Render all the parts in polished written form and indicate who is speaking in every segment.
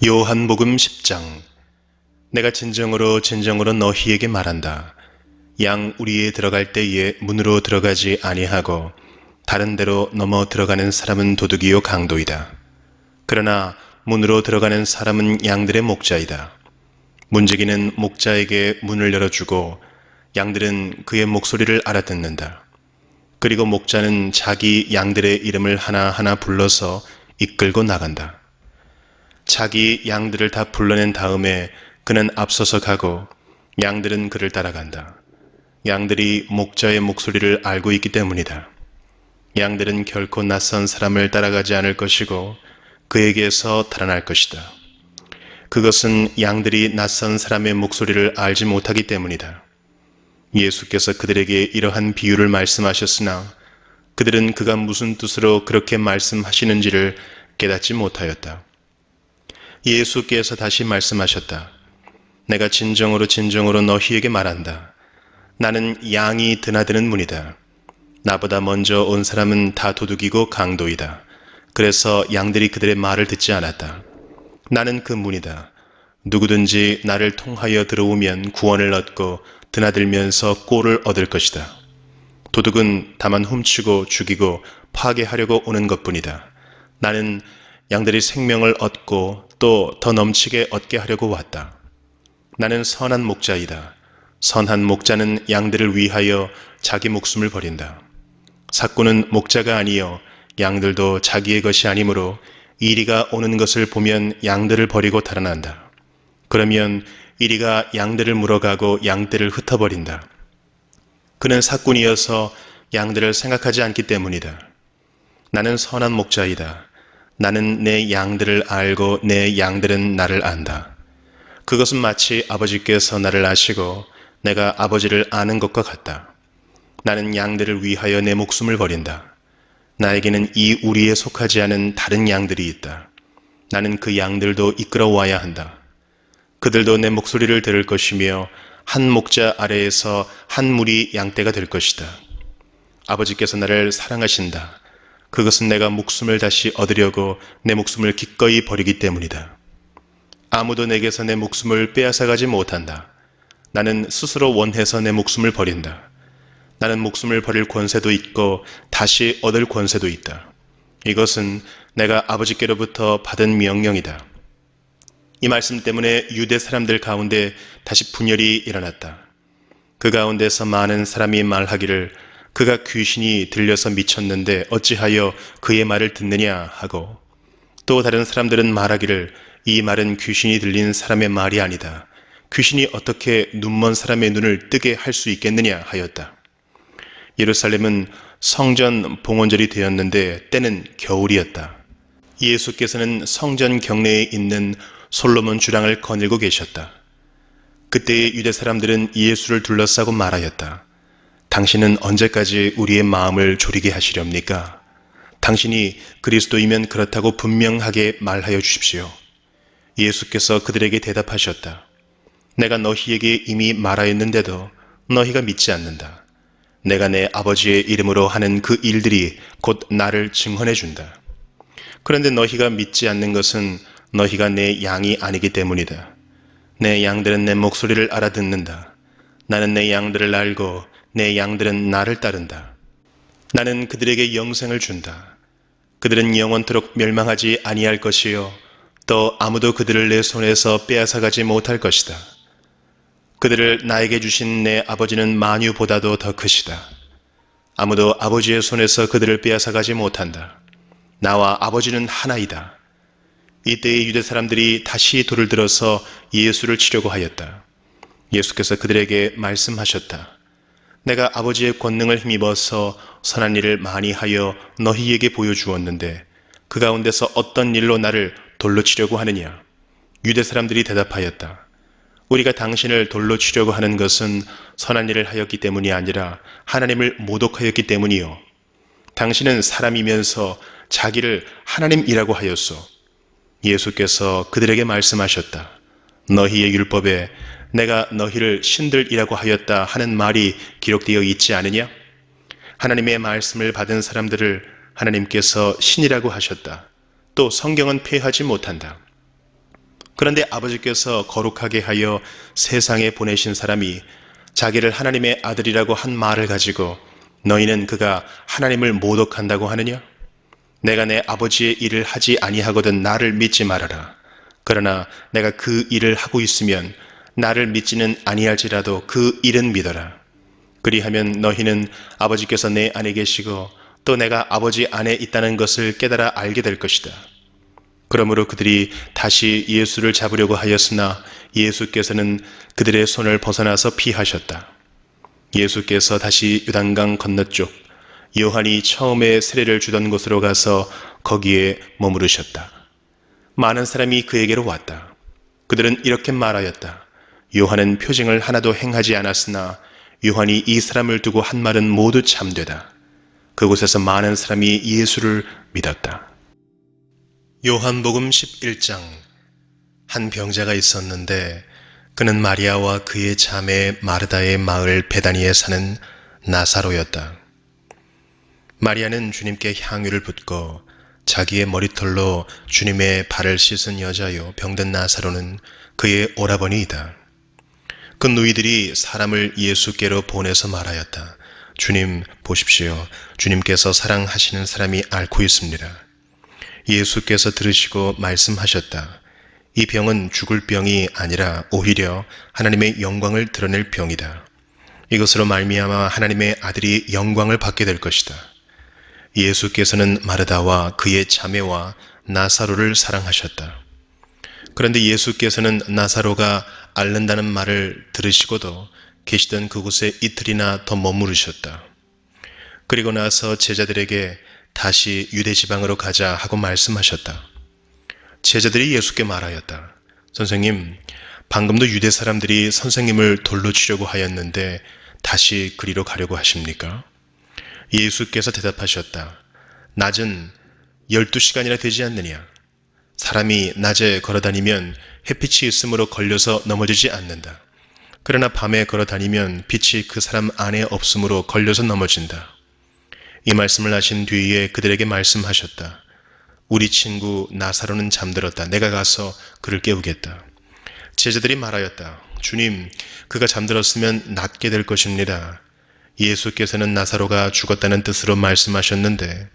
Speaker 1: 요한복음 10장. 내가 진정으로 너희에게 말한다. 양 우리에 들어갈 때에 문으로 들어가지 아니하고 다른 데로 넘어 들어가는 사람은 도둑이요 강도이다. 그러나 문으로 들어가는 사람은 양들의 목자이다. 문지기는 목자에게 문을 열어주고 양들은 그의 목소리를 알아듣는다. 그리고 목자는 자기 양들의 이름을 하나하나 불러서 이끌고 나간다. 자기 양들을 다 불러낸 다음에 그는 앞서서 가고 양들은 그를 따라간다. 양들이 목자의 목소리를 알고 있기 때문이다. 양들은 결코 낯선 사람을 따라가지 않을 것이고 그에게서 달아날 것이다. 그것은 양들이 낯선 사람의 목소리를 알지 못하기 때문이다. 예수께서 그들에게 이러한 비유를 말씀하셨으나 그들은 그가 무슨 뜻으로 그렇게 말씀하시는지를 깨닫지 못하였다. 예수께서 다시 말씀하셨다. 내가 진정으로 너희에게 말한다. 나는 양이 드나드는 문이다. 나보다 먼저 온 사람은 다 도둑이고 강도이다. 그래서 양들이 그들의 말을 듣지 않았다. 나는 그 문이다. 누구든지 나를 통하여 들어오면 구원을 얻고 드나들면서 꼴을 얻을 것이다. 도둑은 다만 훔치고 죽이고 파괴하려고 오는 것뿐이다. 나는 양들이 생명을 얻고 또 더 넘치게 얻게 하려고 왔다. 나는 선한 목자이다. 선한 목자는 양들을 위하여 자기 목숨을 버린다. 삭구는 목자가 아니요 양들도 자기의 것이 아니므로 이리가 오는 것을 보면 양들을 버리고 달아난다. 그러면 이리가 양들을 물어가고 양떼를 흩어버린다. 그는 삭군이어서 양들을 생각하지 않기 때문이다. 나는 선한 목자이다. 나는 내 양들을 알고 내 양들은 나를 안다. 그것은 마치 아버지께서 나를 아시고 내가 아버지를 아는 것과 같다. 나는 양들을 위하여 내 목숨을 버린다. 나에게는 이 우리에 속하지 않은 다른 양들이 있다. 나는 그 양들도 이끌어와야 한다. 그들도 내 목소리를 들을 것이며 한 목자 아래에서 한 무리 양떼가 될 것이다. 아버지께서 나를 사랑하신다. 그것은 내가 목숨을 다시 얻으려고 내 목숨을 기꺼이 버리기 때문이다. 아무도 내게서 내 목숨을 빼앗아가지 못한다. 나는 스스로 원해서 내 목숨을 버린다. 나는 목숨을 버릴 권세도 있고 다시 얻을 권세도 있다. 이것은 내가 아버지께로부터 받은 명령이다. 이 말씀 때문에 유대 사람들 가운데 다시 분열이 일어났다. 그 가운데서 많은 사람이 말하기를 그가 귀신이 들려서 미쳤는데 어찌하여 그의 말을 듣느냐 하고, 또 다른 사람들은 말하기를 이 말은 귀신이 들린 사람의 말이 아니다. 귀신이 어떻게 눈먼 사람의 눈을 뜨게 할 수 있겠느냐 하였다. 예루살렘은 성전 봉헌절이 되었는데 때는 겨울이었다. 예수께서는 성전 경내에 있는 솔로몬 주랑을 거닐고 계셨다. 그때의 유대 사람들은 예수를 둘러싸고 말하였다. 당신은 언제까지 우리의 마음을 졸이게 하시렵니까? 당신이 그리스도이면 그렇다고 분명하게 말하여 주십시오. 예수께서 그들에게 대답하셨다. 내가 너희에게 이미 말하였는데도 너희가 믿지 않는다. 내가 내 아버지의 이름으로 하는 그 일들이 곧 나를 증언해 준다. 그런데 너희가 믿지 않는 것은 너희가 내 양이 아니기 때문이다. 내 양들은 내 목소리를 알아듣는다. 나는 내 양들을 알고 내 양들은 나를 따른다. 나는 그들에게 영생을 준다. 그들은 영원토록 멸망하지 아니할 것이요 또 아무도 그들을 내 손에서 빼앗아가지 못할 것이다. 그들을 나에게 주신 내 아버지는 만유보다도 더 크시다. 아무도 아버지의 손에서 그들을 빼앗아가지 못한다. 나와 아버지는 하나이다. 이때의 유대 사람들이 다시 돌을 들어서 예수를 치려고 하였다. 예수께서 그들에게 말씀하셨다. 내가 아버지의 권능을 힘입어서 선한 일을 많이 하여 너희에게 보여주었는데 그 가운데서 어떤 일로 나를 돌로 치려고 하느냐? 유대 사람들이 대답하였다. 우리가 당신을 돌로 치려고 하는 것은 선한 일을 하였기 때문이 아니라 하나님을 모독하였기 때문이요. 당신은 사람이면서 자기를 하나님이라고 하였소. 예수께서 그들에게 말씀하셨다. 너희의 율법에 내가 너희를 신들이라고 하였다 하는 말이 기록되어 있지 않으냐? 하나님의 말씀을 받은 사람들을 하나님께서 신이라고 하셨다. 또 성경은 폐하지 못한다. 그런데 아버지께서 거룩하게 하여 세상에 보내신 사람이 자기를 하나님의 아들이라고 한 말을 가지고 너희는 그가 하나님을 모독한다고 하느냐? 내가 내 아버지의 일을 하지 아니하거든 나를 믿지 말아라. 그러나 내가 그 일을 하고 있으면 나를 믿지는 아니할지라도 그 일은 믿어라. 그리하면 너희는 아버지께서 내 안에 계시고 또 내가 아버지 안에 있다는 것을 깨달아 알게 될 것이다. 그러므로 그들이 다시 예수를 잡으려고 하였으나 예수께서는 그들의 손을 벗어나서 피하셨다. 예수께서 다시 요단강 건너쪽 요한이 처음에 세례를 주던 곳으로 가서 거기에 머무르셨다. 많은 사람이 그에게로 왔다. 그들은 이렇게 말하였다. 요한은 표징을 하나도 행하지 않았으나 요한이 이 사람을 두고 한 말은 모두 참되다. 그곳에서 많은 사람이 예수를 믿었다. 요한복음 11장. 한 병자가 있었는데 그는 마리아와 그의 자매 마르다의 마을 베다니에 사는 나사로였다. 마리아는 주님께 향유를 붓고 자기의 머리털로 주님의 발을 씻은 여자요 병든 나사로는 그의 오라버니이다. 그 누이들이 사람을 예수께로 보내서 말하였다. 주님 보십시오. 주님께서 사랑하시는 사람이 앓고 있습니다. 예수께서 들으시고 말씀하셨다. 이 병은 죽을 병이 아니라 오히려 하나님의 영광을 드러낼 병이다. 이것으로 말미암아 하나님의 아들이 영광을 받게 될 것이다. 예수께서는 마르다와 그의 자매와 나사로를 사랑하셨다. 그런데 예수께서는 나사로가 앓는다는 말을 들으시고도 계시던 그곳에 이틀이나 더 머무르셨다. 그리고 나서 제자들에게 다시 유대 지방으로 가자 하고 말씀하셨다. 제자들이 예수께 말하였다. 선생님, 방금도 유대 사람들이 선생님을 돌로 치려고 하였는데 다시 그리로 가려고 하십니까? 예수께서 대답하셨다. 낮은 12시간이나 되지 않느냐? 사람이 낮에 걸어다니면 햇빛이 있으므로 걸려서 넘어지지 않는다. 그러나 밤에 걸어다니면 빛이 그 사람 안에 없으므로 걸려서 넘어진다. 이 말씀을 하신 뒤에 그들에게 말씀하셨다. 우리 친구 나사로는 잠들었다. 내가 가서 그를 깨우겠다. 제자들이 말하였다. 주님, 그가 잠들었으면 낫게 될 것입니다. 예수께서는 나사로가 죽었다는 뜻으로 말씀하셨는데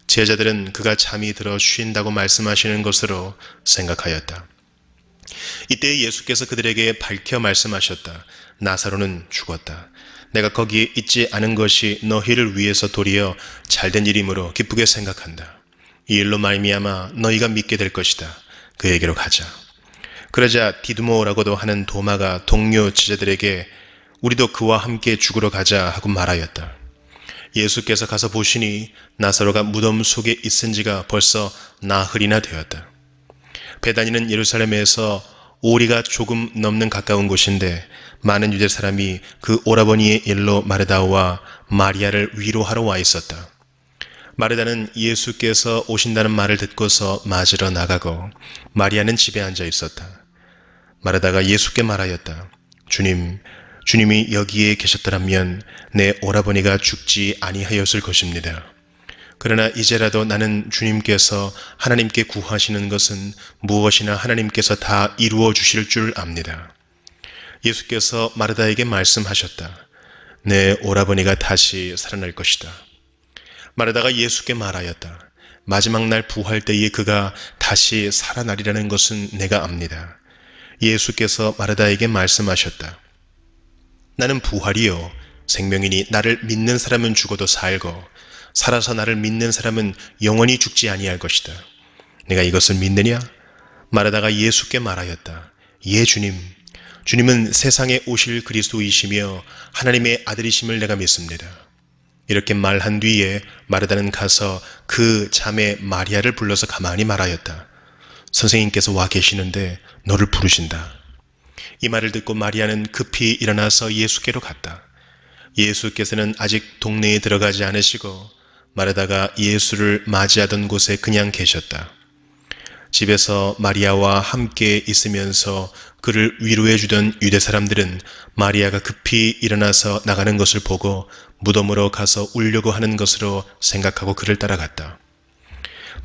Speaker 1: 제자들은 그가 잠이 들어 쉰다고 말씀하시는 것으로 생각하였다. 이때 예수께서 그들에게 밝혀 말씀하셨다. 나사로는 죽었다. 내가 거기에 있지 않은 것이 너희를 위해서 도리어 잘된 일이므로 기쁘게 생각한다. 이 일로 말미암아 너희가 믿게 될 것이다. 그에게로 가자. 그러자 디두모라고도 하는 도마가 동료 제자들에게 우리도 그와 함께 죽으러 가자 하고 말하였다. 예수께서 가서 보시니 나사로가 무덤 속에 있은 지가 벌써 나흘이나 되었다. 베다니는 예루살렘에서 오리가 조금 넘는 가까운 곳인데 많은 유대 사람이 그 오라버니의 일로 마르다와 마리아를 위로하러 와 있었다. 마르다는 예수께서 오신다는 말을 듣고서 맞으러 나가고 마리아는 집에 앉아 있었다. 마르다가 예수께 말하였다. 주님이 여기에 계셨더라면 내 오라버니가 죽지 아니하였을 것입니다. 그러나 이제라도 나는 주님께서 하나님께 구하시는 것은 무엇이나 하나님께서 다 이루어 주실 줄 압니다. 예수께서 마르다에게 말씀하셨다. 내 오라버니가 다시 살아날 것이다. 마르다가 예수께 말하였다. 마지막 날 부활 때에 그가 다시 살아나리라는 것은 내가 압니다. 예수께서 마르다에게 말씀하셨다. 나는 부활이요 생명이니 나를 믿는 사람은 죽어도 살고 살아서 나를 믿는 사람은 영원히 죽지 아니할 것이다. 내가 이것을 믿느냐? 마르다가 예수께 말하였다. 예 주님, 주님은 세상에 오실 그리스도이시며 하나님의 아들이심을 내가 믿습니다. 이렇게 말한 뒤에 마르다는 가서 그 자매 마리아를 불러서 가만히 말하였다. 선생님께서 와 계시는데 너를 부르신다. 이 말을 듣고 마리아는 급히 일어나서 예수께로 갔다. 예수께서는 아직 동네에 들어가지 않으시고 마르다가 예수를 맞이하던 곳에 그냥 계셨다. 집에서 마리아와 함께 있으면서 그를 위로해 주던 유대 사람들은 마리아가 급히 일어나서 나가는 것을 보고 무덤으로 가서 울려고 하는 것으로 생각하고 그를 따라갔다.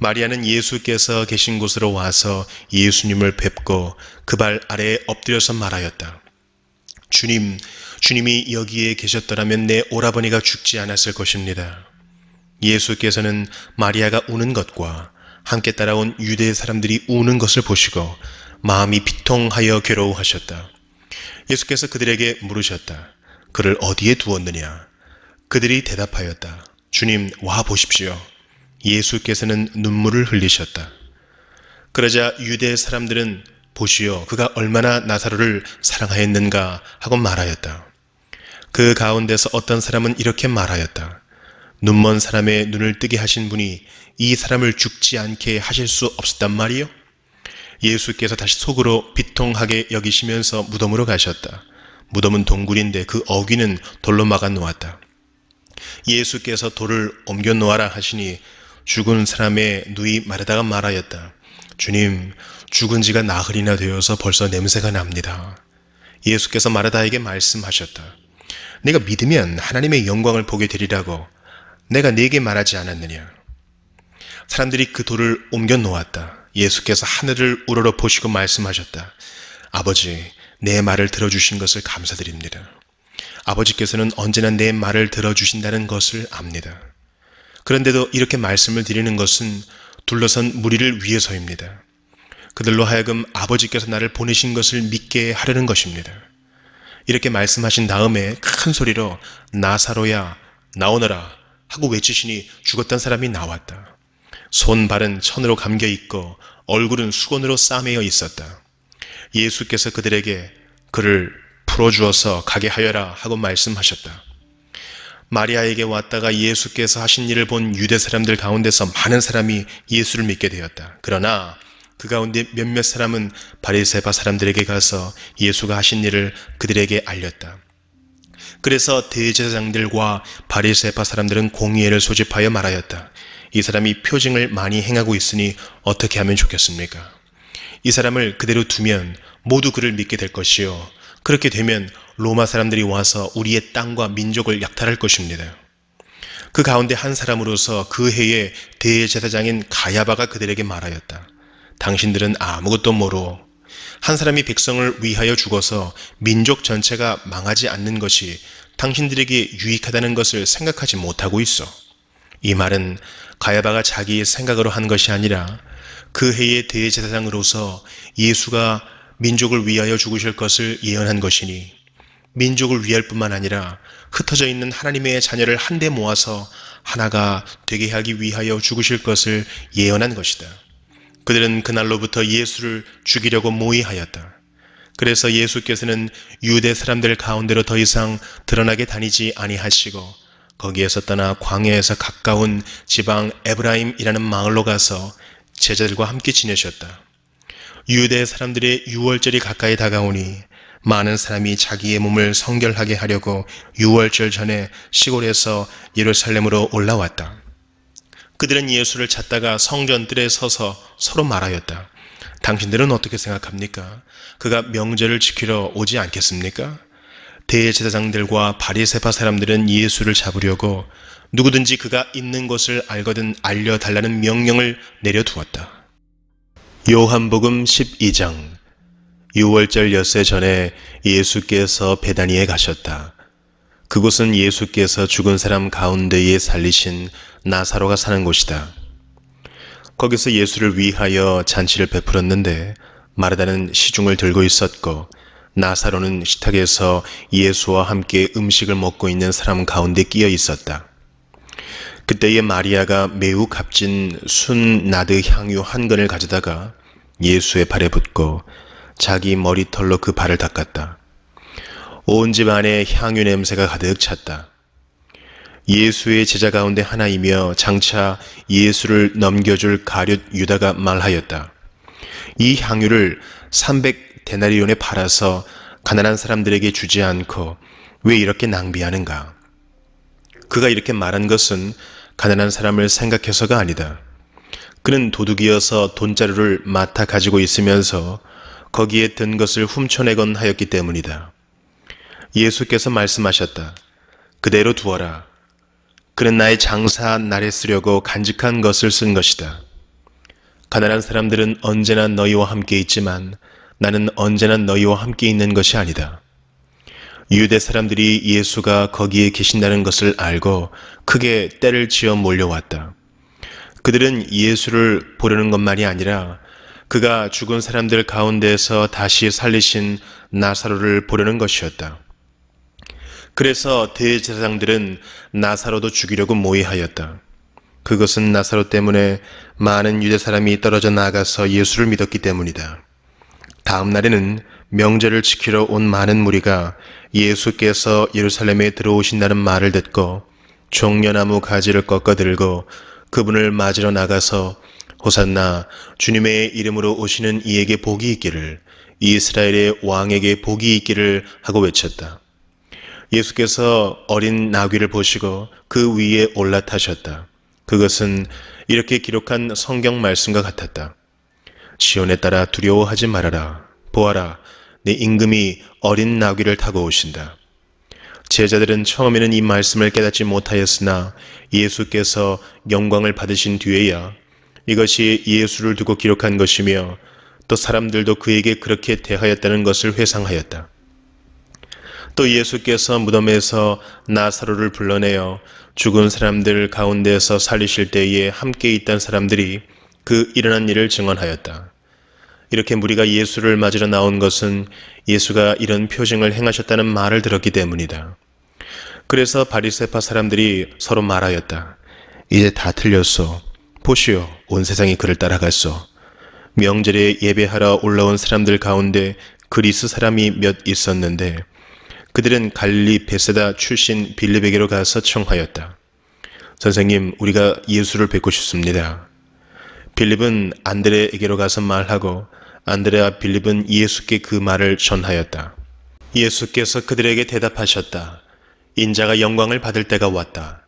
Speaker 1: 마리아는 예수께서 계신 곳으로 와서 예수님을 뵙고 그 발 아래에 엎드려서 말하였다. 주님, 주님이 여기에 계셨더라면 내 오라버니가 죽지 않았을 것입니다. 예수께서는 마리아가 우는 것과 함께 따라온 유대 사람들이 우는 것을 보시고 마음이 비통하여 괴로워하셨다. 예수께서 그들에게 물으셨다. 그를 어디에 두었느냐? 그들이 대답하였다. 주님, 와 보십시오. 예수께서는 눈물을 흘리셨다. 그러자 유대 사람들은 보시오, 그가 얼마나 나사로를 사랑하였는가 하고 말하였다. 그 가운데서 어떤 사람은 이렇게 말하였다. 눈먼 사람의 눈을 뜨게 하신 분이 이 사람을 죽지 않게 하실 수 없었단 말이요? 예수께서 다시 속으로 비통하게 여기시면서 무덤으로 가셨다. 무덤은 동굴인데 그 어귀는 돌로 막아 놓았다. 예수께서 돌을 옮겨 놓아라 하시니 죽은 사람의 누이 마르다가 말하였다. 주님, 죽은 지가 나흘이나 되어서 벌써 냄새가 납니다. 예수께서 마르다에게 말씀하셨다. 네가 믿으면 하나님의 영광을 보게 되리라고 내가 네게 말하지 않았느냐. 사람들이 그 돌을 옮겨 놓았다. 예수께서 하늘을 우러러 보시고 말씀하셨다. 아버지, 내 말을 들어주신 것을 감사드립니다. 아버지께서는 언제나 내 말을 들어주신다는 것을 압니다. 그런데도 이렇게 말씀을 드리는 것은 둘러선 무리를 위해서입니다. 그들로 하여금 아버지께서 나를 보내신 것을 믿게 하려는 것입니다. 이렇게 말씀하신 다음에 큰 소리로 나사로야 나오너라 하고 외치시니 죽었던 사람이 나왔다. 손 발은 천으로 감겨 있고 얼굴은 수건으로 싸매어 있었다. 예수께서 그들에게 그를 풀어주어서 가게 하여라 하고 말씀하셨다. 마리아에게 왔다가 예수께서 하신 일을 본 유대 사람들 가운데서 많은 사람이 예수를 믿게 되었다. 그러나 그 가운데 몇몇 사람은 바리새파 사람들에게 가서 예수가 하신 일을 그들에게 알렸다. 그래서 대제사장들과 바리새파 사람들은 공의회를 소집하여 말하였다. 이 사람이 표징을 많이 행하고 있으니 어떻게 하면 좋겠습니까? 이 사람을 그대로 두면 모두 그를 믿게 될 것이요. 그렇게 되면 로마 사람들이 와서 우리의 땅과 민족을 약탈할 것입니다. 그 가운데 한 사람으로서 그 해의 대제사장인 가야바가 그들에게 말하였다. 당신들은 아무것도 모르오. 한 사람이 백성을 위하여 죽어서 민족 전체가 망하지 않는 것이 당신들에게 유익하다는 것을 생각하지 못하고 있어. 이 말은 가야바가 자기의 생각으로 한 것이 아니라 그 해의 대제사장으로서 예수가 민족을 위하여 죽으실 것을 예언한 것이니 민족을 위할 뿐만 아니라 흩어져 있는 하나님의 자녀를 한데 모아서 하나가 되게 하기 위하여 죽으실 것을 예언한 것이다. 그들은 그날로부터 예수를 죽이려고 모의하였다. 그래서 예수께서는 유대 사람들 가운데로 더 이상 드러나게 다니지 아니하시고 거기에서 떠나 광야에서 가까운 지방 에브라임이라는 마을로 가서 제자들과 함께 지내셨다. 유대 사람들의 유월절이 가까이 다가오니 많은 사람이 자기의 몸을 성결하게 하려고 유월절 전에 시골에서 예루살렘으로 올라왔다. 그들은 예수를 찾다가 성전뜰에 서서 서로 말하였다. 당신들은 어떻게 생각합니까? 그가 명절을 지키러 오지 않겠습니까? 대제사장들과 바리새파 사람들은 예수를 잡으려고 누구든지 그가 있는 곳을 알거든 알려달라는 명령을 내려두었다. 요한복음 12장. 유월절 엿새 전에 예수께서 베다니에 가셨다. 그곳은 예수께서 죽은 사람 가운데에 살리신 나사로가 사는 곳이다. 거기서 예수를 위하여 잔치를 베풀었는데 마르다는 시중을 들고 있었고 나사로는 식탁에서 예수와 함께 음식을 먹고 있는 사람 가운데 끼어 있었다. 그때에 마리아가 매우 값진 순나드 향유 한 근을 가져다가 예수의 발에 붓고 자기 머리털로 그 발을 닦았다. 온 집 안에 향유 냄새가 가득 찼다. 예수의 제자 가운데 하나이며 장차 예수를 넘겨줄 가룟 유다가 말하였다. 이 향유를 300데나리온에 팔아서 가난한 사람들에게 주지 않고 왜 이렇게 낭비하는가? 그가 이렇게 말한 것은 가난한 사람을 생각해서가 아니다. 그는 도둑이어서 돈자루를 맡아 가지고 있으면서 거기에 든 것을 훔쳐내곤 하였기 때문이다. 예수께서 말씀하셨다. 그대로 두어라. 그는 나의 장사 날에 쓰려고 간직한 것을 쓴 것이다. 가난한 사람들은 언제나 너희와 함께 있지만 나는 언제나 너희와 함께 있는 것이 아니다. 유대 사람들이 예수가 거기에 계신다는 것을 알고 크게 떼를 지어 몰려왔다. 그들은 예수를 보려는 것만이 아니라 그가 죽은 사람들 가운데서 다시 살리신 나사로를 보려는 것이었다. 그래서 대제사장들은 나사로도 죽이려고 모의하였다. 그것은 나사로 때문에 많은 유대 사람이 떨어져 나가서 예수를 믿었기 때문이다. 다음 날에는 명절을 지키러 온 많은 무리가 예수께서 예루살렘에 들어오신다는 말을 듣고 종려나무 가지를 꺾어 들고 그분을 맞으러 나가서 호산나 주님의 이름으로 오시는 이에게 복이 있기를, 이스라엘의 왕에게 복이 있기를 하고 외쳤다. 예수께서 어린 나귀를 보시고 그 위에 올라타셨다. 그것은 이렇게 기록한 성경 말씀과 같았다. 시온에 따라 두려워하지 말아라. 보아라, 내 임금이 어린 나귀를 타고 오신다. 제자들은 처음에는 이 말씀을 깨닫지 못하였으나 예수께서 영광을 받으신 뒤에야 이것이 예수를 두고 기록한 것이며 또 사람들도 그에게 그렇게 대하였다는 것을 회상하였다. 또 예수께서 무덤에서 나사로를 불러내어 죽은 사람들 가운데서 살리실 때에 함께 있던 사람들이 그 일어난 일을 증언하였다. 이렇게 무리가 예수를 맞으러 나온 것은 예수가 이런 표징을 행하셨다는 말을 들었기 때문이다. 그래서 바리새파 사람들이 서로 말하였다. 이제 다 틀렸소. 보시오, 온 세상이 그를 따라갔소. 명절에 예배하러 올라온 사람들 가운데 그리스 사람이 몇 있었는데 그들은 갈릴리 베세다 출신 빌립에게로 가서 청하였다. 선생님, 우리가 예수를 뵙고 싶습니다. 빌립은 안드레에게로 가서 말하고 안드레와 빌립은 예수께 그 말을 전하였다. 예수께서 그들에게 대답하셨다. 인자가 영광을 받을 때가 왔다.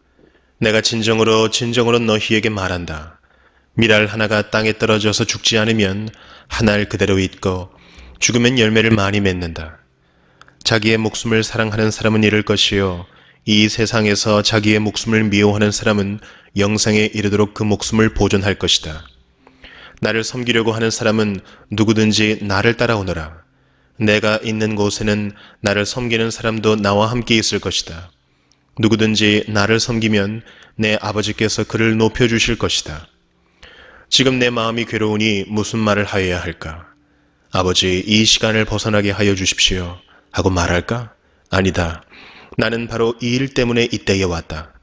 Speaker 1: 내가 진정으로 너희에게 말한다. 밀알 하나가 땅에 떨어져서 죽지 않으면 한 알 그대로 있고 죽으면 열매를 많이 맺는다. 자기의 목숨을 사랑하는 사람은 잃을 것이요 이 세상에서 자기의 목숨을 미워하는 사람은 영생에 이르도록 그 목숨을 보존할 것이다. 나를 섬기려고 하는 사람은 누구든지 나를 따라오너라. 내가 있는 곳에는 나를 섬기는 사람도 나와 함께 있을 것이다. 누구든지 나를 섬기면 내 아버지께서 그를 높여주실 것이다. 지금 내 마음이 괴로우니 무슨 말을 하여야 할까? 아버지, 이 시간을 벗어나게 하여 주십시오. 하고 말할까? 아니다. 나는 바로 이 일 때문에 이때에 왔다.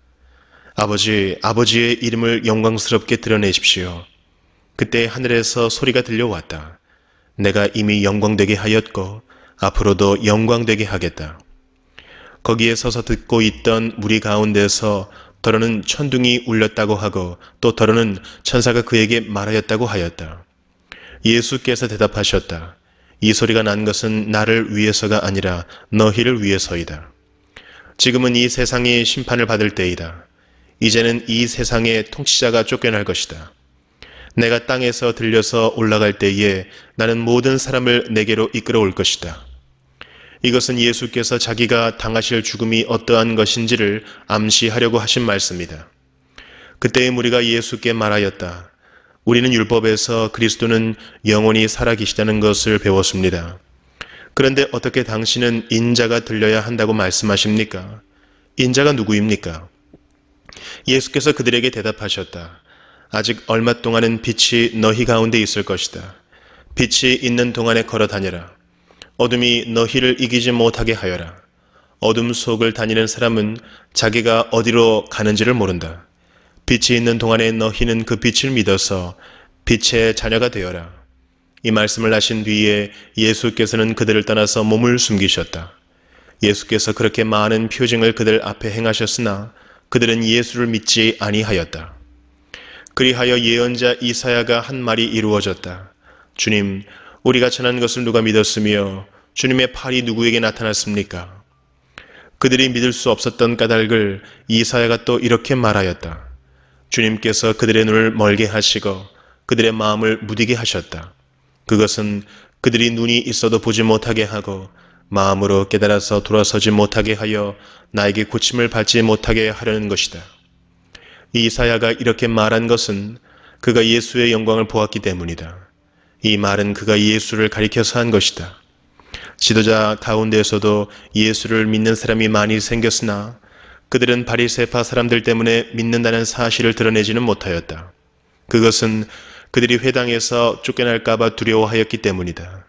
Speaker 1: 아버지, 아버지의 이름을 영광스럽게 드러내십시오. 그때 하늘에서 소리가 들려왔다. 내가 이미 영광되게 하였고 앞으로도 영광되게 하겠다. 거기에 서서 듣고 있던 무리 가운데서 더러는 천둥이 울렸다고 하고 또 더러는 천사가 그에게 말하였다고 하였다. 예수께서 대답하셨다. 이 소리가 난 것은 나를 위해서가 아니라 너희를 위해서이다. 지금은 이 세상이 심판을 받을 때이다. 이제는 이 세상의 통치자가 쫓겨날 것이다. 내가 땅에서 들려서 올라갈 때에 나는 모든 사람을 내게로 이끌어올 것이다. 이것은 예수께서 자기가 당하실 죽음이 어떠한 것인지를 암시하려고 하신 말씀이다. 그때의 무리가 예수께 말하였다. 우리는 율법에서 그리스도는 영원히 살아계시다는 것을 배웠습니다. 그런데 어떻게 당신은 인자가 들려야 한다고 말씀하십니까? 인자가 누구입니까? 예수께서 그들에게 대답하셨다. 아직 얼마 동안은 빛이 너희 가운데 있을 것이다. 빛이 있는 동안에 걸어 다녀라. 어둠이 너희를 이기지 못하게 하여라. 어둠 속을 다니는 사람은 자기가 어디로 가는지를 모른다. 빛이 있는 동안에 너희는 그 빛을 믿어서 빛의 자녀가 되어라. 이 말씀을 하신 뒤에 예수께서는 그들을 떠나서 몸을 숨기셨다. 예수께서 그렇게 많은 표징을 그들 앞에 행하셨으나 그들은 예수를 믿지 아니하였다. 그리하여 예언자 이사야가 한 말이 이루어졌다. 주님, 우리가 전한 것을 누가 믿었으며 주님의 팔이 누구에게 나타났습니까? 그들이 믿을 수 없었던 까닭을 이사야가 또 이렇게 말하였다. 주님께서 그들의 눈을 멀게 하시고 그들의 마음을 무디게 하셨다. 그것은 그들이 눈이 있어도 보지 못하게 하고 마음으로 깨달아서 돌아서지 못하게 하여 나에게 고침을 받지 못하게 하려는 것이다. 이사야가 이렇게 말한 것은 그가 예수의 영광을 보았기 때문이다. 이 말은 그가 예수를 가리켜서 한 것이다. 지도자 가운데에서도 예수를 믿는 사람이 많이 생겼으나 그들은 바리새파 사람들 때문에 믿는다는 사실을 드러내지는 못하였다. 그것은 그들이 회당에서 쫓겨날까봐 두려워하였기 때문이다.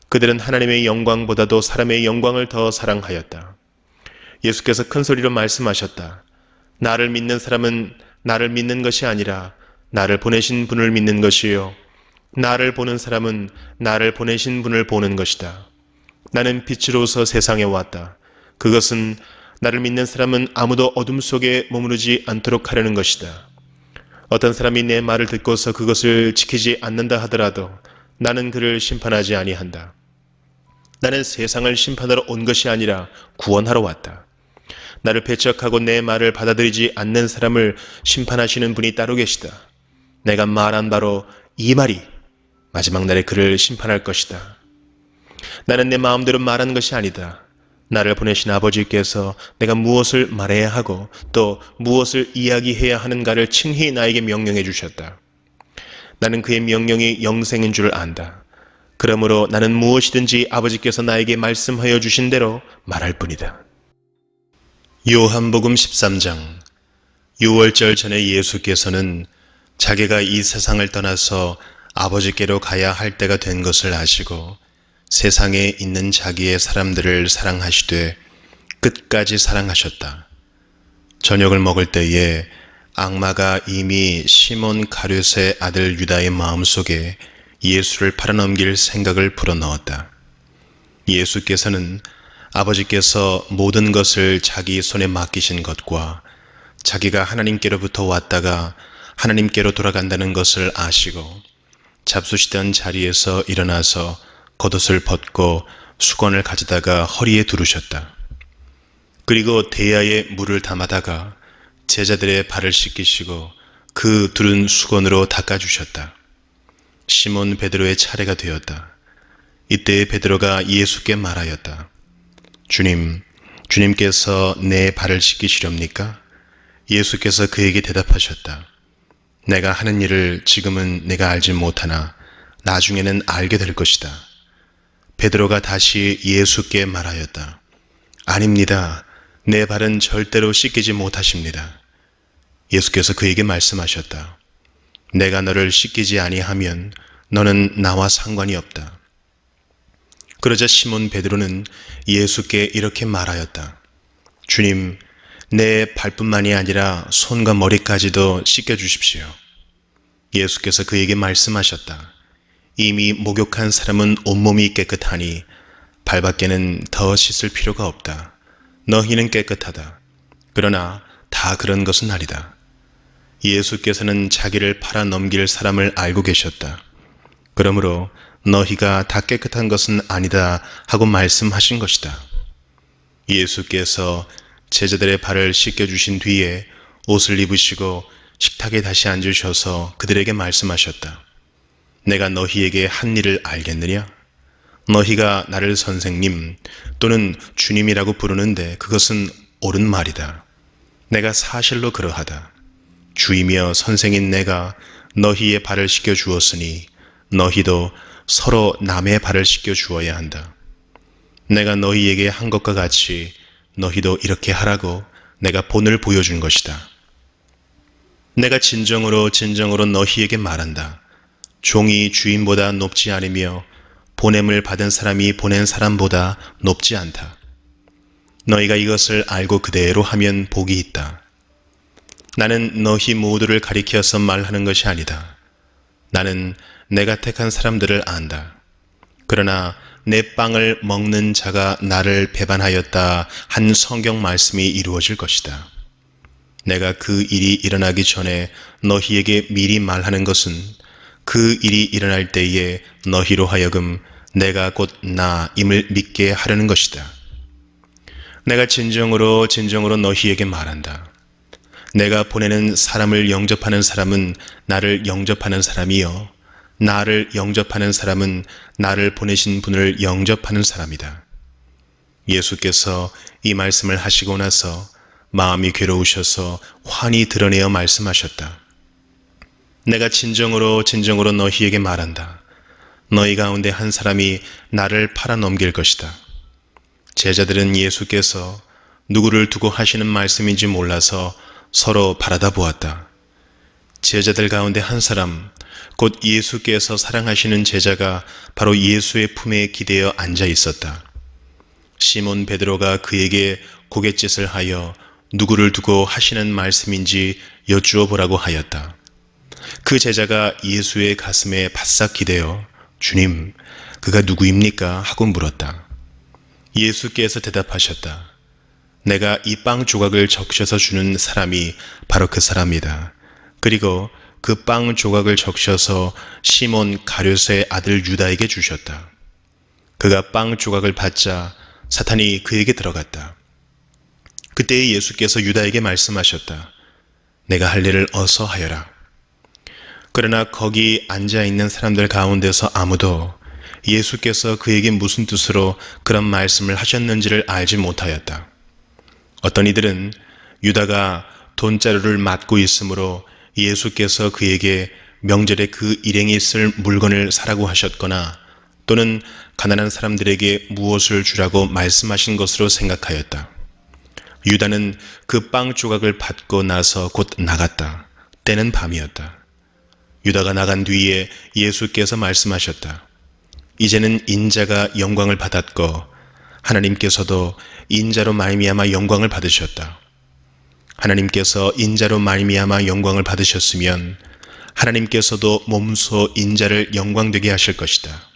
Speaker 1: 그들은 하나님의 영광보다도 사람의 영광을 더 사랑하였다. 예수께서 큰 소리로 말씀하셨다. 나를 믿는 사람은 나를 믿는 것이 아니라 나를 보내신 분을 믿는 것이요. 나를 보는 사람은 나를 보내신 분을 보는 것이다. 나는 빛으로서 세상에 왔다. 그것은 나를 믿는 사람은 아무도 어둠 속에 머무르지 않도록 하려는 것이다. 어떤 사람이 내 말을 듣고서 그것을 지키지 않는다 하더라도 나는 그를 심판하지 아니한다. 나는 세상을 심판하러 온 것이 아니라 구원하러 왔다. 나를 배척하고 내 말을 받아들이지 않는 사람을 심판하시는 분이 따로 계시다. 내가 말한 바로 이 말이 마지막 날에 그를 심판할 것이다. 나는 내 마음대로 말하는 것이 아니다. 나를 보내신 아버지께서 내가 무엇을 말해야 하고 또 무엇을 이야기해야 하는가를 친히 나에게 명령해 주셨다. 나는 그의 명령이 영생인 줄 안다. 그러므로 나는 무엇이든지 아버지께서 나에게 말씀하여 주신 대로 말할 뿐이다. 요한복음 13장. 6월절 전에 예수께서는 자기가 이 세상을 떠나서 아버지께로 가야 할 때가 된 것을 아시고 세상에 있는 자기의 사람들을 사랑하시되 끝까지 사랑하셨다. 저녁을 먹을 때에 악마가 이미 시몬 가룟의 아들 유다의 마음속에 예수를 팔아넘길 생각을 불어넣었다. 예수께서는 아버지께서 모든 것을 자기 손에 맡기신 것과 자기가 하나님께로부터 왔다가 하나님께로 돌아간다는 것을 아시고 잡수시던 자리에서 일어나서 겉옷을 벗고 수건을 가져다가 허리에 두르셨다. 그리고 대야에 물을 담아다가 제자들의 발을 씻기시고 그 두른 수건으로 닦아주셨다. 시몬 베드로의 차례가 되었다. 이때 베드로가 예수께 말하였다. 주님, 주님께서 내 발을 씻기시렵니까? 예수께서 그에게 대답하셨다. 내가 하는 일을 지금은 내가 알지 못하나 나중에는 알게 될 것이다. 베드로가 다시 예수께 말하였다. 아닙니다. 내 발은 절대로 씻기지 못하십니다. 예수께서 그에게 말씀하셨다. 내가 너를 씻기지 아니하면 너는 나와 상관이 없다. 그러자 시몬 베드로는 예수께 이렇게 말하였다. 주님, 내 발뿐만이 아니라 손과 머리까지도 씻겨주십시오. 예수께서 그에게 말씀하셨다. 이미 목욕한 사람은 온몸이 깨끗하니 발밖에는 더 씻을 필요가 없다. 너희는 깨끗하다. 그러나 다 그런 것은 아니다. 예수께서는 자기를 팔아 넘길 사람을 알고 계셨다. 그러므로 너희가 다 깨끗한 것은 아니다 하고 말씀하신 것이다. 예수께서 제자들의 발을 씻겨주신 뒤에 옷을 입으시고 식탁에 다시 앉으셔서 그들에게 말씀하셨다. 내가 너희에게 한 일을 알겠느냐? 너희가 나를 선생님 또는 주님이라고 부르는데 그것은 옳은 말이다. 내가 사실로 그러하다. 주이며 선생인 내가 너희의 발을 씻겨 주었으니 너희도 서로 남의 발을 씻겨 주어야 한다. 내가 너희에게 한 것과 같이 너희도 이렇게 하라고 내가 본을 보여준 것이다. 내가 진정으로 너희에게 말한다. 종이 주인보다 높지 않으며 보냄을 받은 사람이 보낸 사람보다 높지 않다. 너희가 이것을 알고 그대로 하면 복이 있다. 나는 너희 모두를 가리켜서 말하는 것이 아니다. 나는 내가 택한 사람들을 안다. 그러나 내 빵을 먹는 자가 나를 배반하였다 한 성경 말씀이 이루어질 것이다. 내가 그 일이 일어나기 전에 너희에게 미리 말하는 것은 그 일이 일어날 때에 너희로 하여금 내가 곧 나임을 믿게 하려는 것이다. 내가 진정으로 너희에게 말한다. 내가 보내는 사람을 영접하는 사람은 나를 영접하는 사람이요 나를 영접하는 사람은 나를 보내신 분을 영접하는 사람이다. 예수께서 이 말씀을 하시고 나서 마음이 괴로우셔서 환히 드러내어 말씀하셨다. 내가 진정으로 진정으로 너희에게 말한다. 너희 가운데 한 사람이 나를 팔아 넘길 것이다. 제자들은 예수께서 누구를 두고 하시는 말씀인지 몰라서 서로 바라다 보았다. 제자들 가운데 한 사람, 곧 예수께서 사랑하시는 제자가 바로 예수의 품에 기대어 앉아 있었다. 시몬 베드로가 그에게 고갯짓을 하여 누구를 두고 하시는 말씀인지 여쭈어 보라고 하였다. 그 제자가 예수의 가슴에 바싹 기대어 주님, 그가 누구입니까? 하고 물었다. 예수께서 대답하셨다. 내가 이 빵 조각을 적셔서 주는 사람이 바로 그 사람이다. 그리고 그 빵 조각을 적셔서 시몬 가룟의 아들 유다에게 주셨다. 그가 빵 조각을 받자 사탄이 그에게 들어갔다. 그때 예수께서 유다에게 말씀하셨다. 내가 할 일을 어서 하여라. 그러나 거기 앉아있는 사람들 가운데서 아무도 예수께서 그에게 무슨 뜻으로 그런 말씀을 하셨는지를 알지 못하였다. 어떤 이들은 유다가 돈자루를 맞고 있으므로 예수께서 그에게 명절에 그 일행이 쓸 물건을 사라고 하셨거나 또는 가난한 사람들에게 무엇을 주라고 말씀하신 것으로 생각하였다. 유다는 그 빵 조각을 받고 나서 곧 나갔다. 때는 밤이었다. 유다가 나간 뒤에 예수께서 말씀하셨다. 이제는 인자가 영광을 받았고 하나님께서도 인자로 말미암아 영광을 받으셨다. 하나님께서 인자로 말미암아 영광을 받으셨으면 하나님께서도 몸소 인자를 영광되게 하실 것이다.